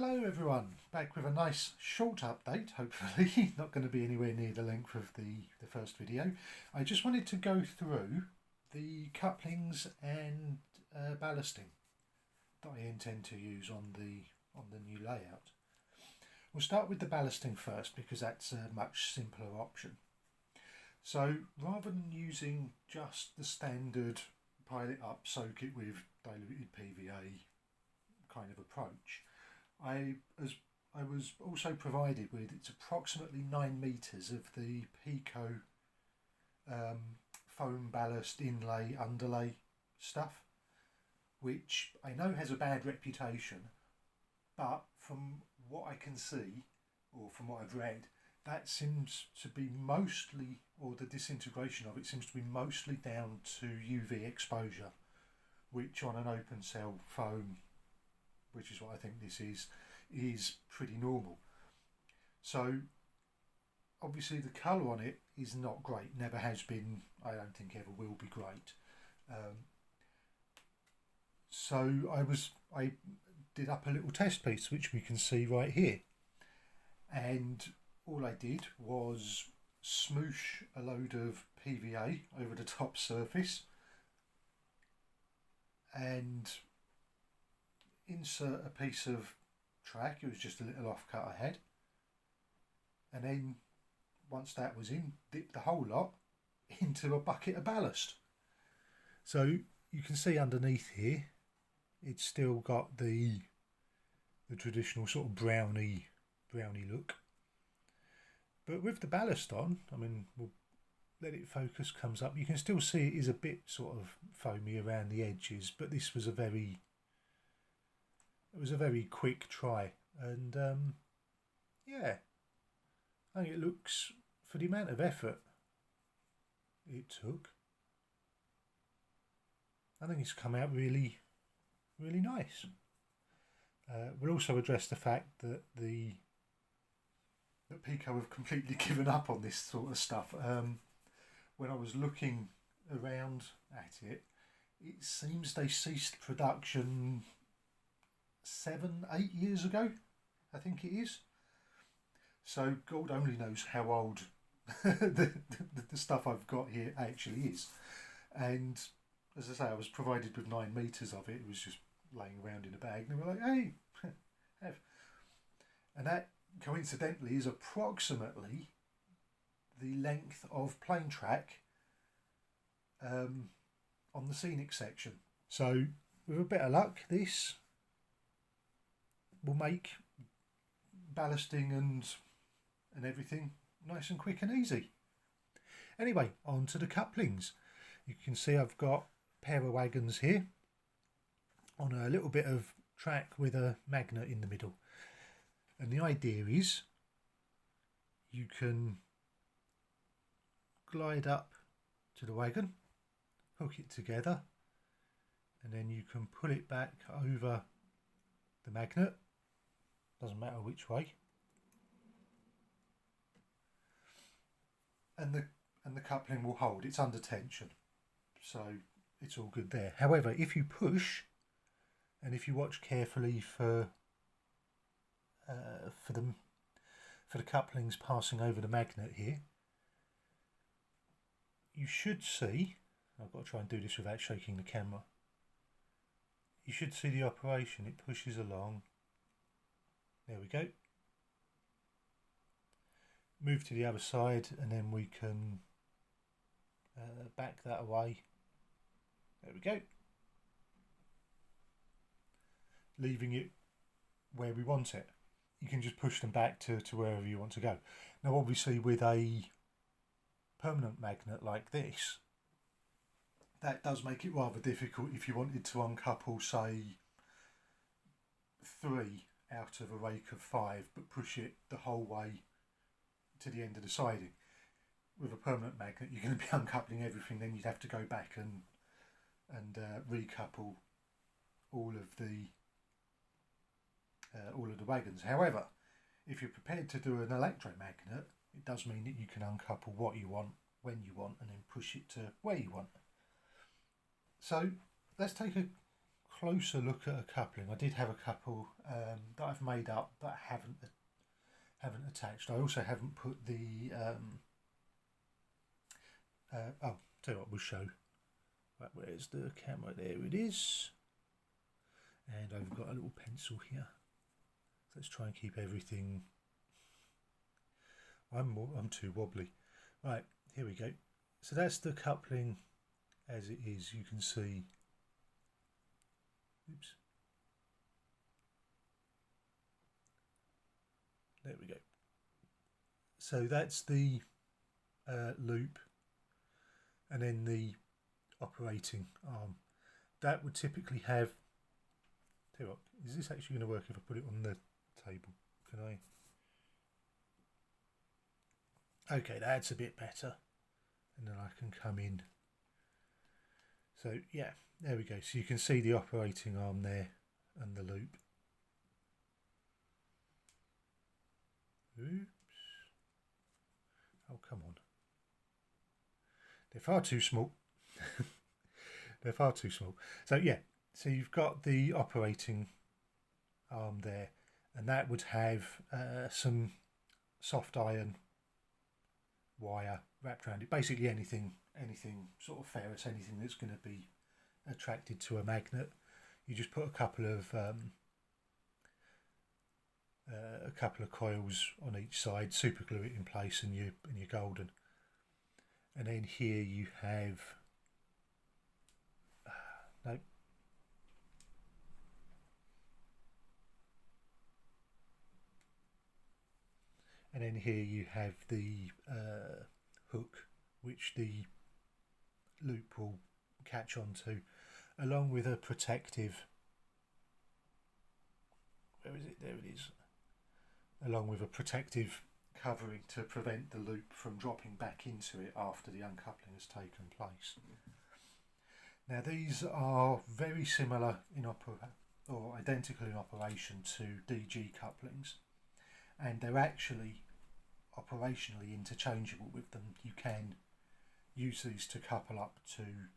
Hello everyone, back with a nice short update, hopefully, not going to be anywhere near the length of the first video. I just wanted to go through the couplings and ballasting that I intend to use on the new layout. We'll start with the ballasting first because that's a much simpler option. So rather than using just the standard pile it up, soak it with diluted PVA kind of approach, I was also provided with, it's approximately 9 metres of the Pico foam ballast inlay underlay stuff, which I know has a bad reputation, but from what I can see, or from what I've read, that seems to be mostly, or the disintegration of it seems to be mostly down to UV exposure, which on an open cell foam, which is what I think this is pretty normal. So obviously the colour on it is not great, never has been, I don't think ever will be great. So I did up a little test piece which we can see right here, and all I did was smoosh a load of PVA over the top surface and insert a piece of track. It was just a little offcut I had, and then once that was in, dip the whole lot into a bucket of ballast. So you can see underneath here it's still got the traditional sort of browny look, but with the ballast on, I mean, we'll let it focus, comes up, you can still see it is a bit sort of foamy around the edges, but this was a very quick try, and yeah, I think it looks, for the amount of effort it took, I think it's come out really nice. We'll also address the fact that that Pico have completely given up on this sort of stuff. When I was looking around at it, it seems they ceased production 7-8 years ago, I think it is. So God only knows how old the stuff I've got here actually is. And as I say, I was provided with 9 metres of it. It was just laying around in a bag, and they were like, hey, have. And that coincidentally is approximately the length of plane track on the scenic section. So with a bit of luck, this will make ballasting and everything nice and quick and easy. Anyway, on to the couplings. You can see I've got a pair of wagons here on a little bit of track with a magnet in the middle, and the idea is you can glide up to the wagon, hook it together, and then you can pull it back over the magnet, doesn't matter which way, and the coupling will hold. It's under tension, so it's all good there. However, if you push, and if you watch carefully for the couplings passing over the magnet here, you should see, I've got to try and do this without shaking the camera, you should see the operation. It pushes along, there we go, move to the other side, and then we can back that away, there we go, leaving it where we want it. You can just push them back to wherever you want to go. Now obviously with a permanent magnet like this, that does make it rather difficult if you wanted to uncouple, say, 3 out of a rake of 5, but push it the whole way to the end of the siding. With a permanent magnet, you're going to be uncoupling everything, then you'd have to go back and recouple all of the wagons. However, if you're prepared to do an electromagnet, it does mean that you can uncouple what you want, when you want, and then push it to where you want. So let's take a closer look at a coupling. I did have a couple that I've made up but haven't attached. I also haven't put the oh, tell you what, we'll show. Right, where's the camera? There it is. And I've got a little pencil here. Let's try and keep everything. I'm too wobbly. Right, here we go. So that's the coupling as it is. You can see. Oops. There we go. So that's the loop, and then the operating arm. That would typically have. Tell you what, is this actually going to work if I put it on the table? Can I? Okay, that's a bit better. And then I can come in. So yeah, there we go. So you can see the operating arm there and the loop. Oops. Oh, come on. They're far too small. They're far too small. So yeah, so you've got the operating arm there, and that would have some soft iron wire wrapped around it. Basically anything sort of ferrous, anything that's going to be attracted to a magnet. You just put a couple of coils on each side, super glue it in place, and you're golden. And then here you have no. And then here you have the hook, which the loop will catch onto, along with a protective. Where is it? There it is. Along with a protective covering to prevent the loop from dropping back into it after the uncoupling has taken place. Now these are very similar or identical in operation to DG couplings, and they're actually operationally interchangeable with them. You can use these to couple up to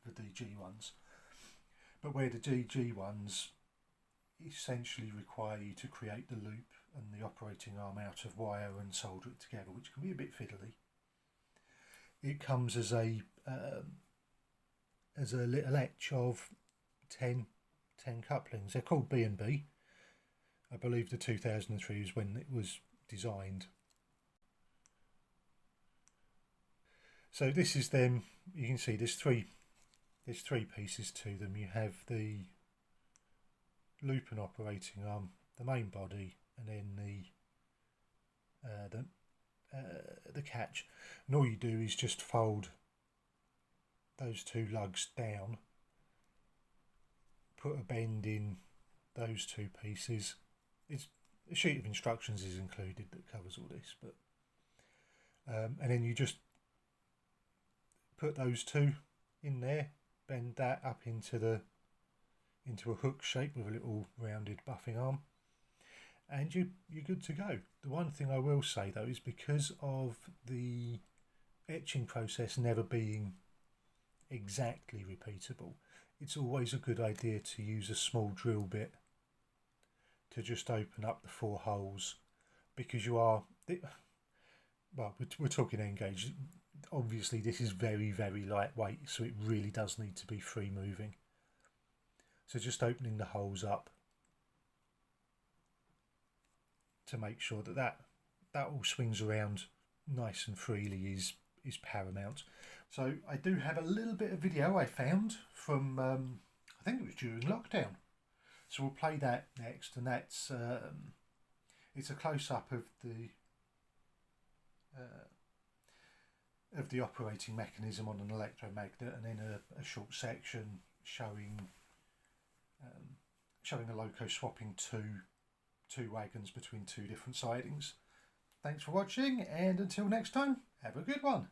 the DG ones, but where the DG ones essentially require you to create the loop and the operating arm out of wire and solder it together, which can be a bit fiddly. It comes as a little etch of 10 couplings. They're called B&B. I believe the 2003 is when it was designed. So this is them. You can see there's three pieces to them. You have the loop and operating arm, the main body, and then the catch. And all you do is just fold those two lugs down, put a bend in those two pieces. A sheet of instructions is included that covers all this, but and then you just put those two in there, bend that up into a hook shape with a little rounded buffing arm, and you're good to go. The one thing I will say though is, because of the etching process never being exactly repeatable, it's always a good idea to use a small drill bit to just open up the 4 holes, because we're talking N gauge. Obviously this is very, very lightweight, so it really does need to be free moving. So just opening the holes up to make sure that all swings around nice and freely is paramount. So I do have a little bit of video I found from I think it was during lockdown. So we'll play that next, and that's it's a close-up of the operating mechanism on an electromagnet, and then a short section showing a loco swapping two wagons between 2 different sidings. Thanks for watching, and until next time, have a good one.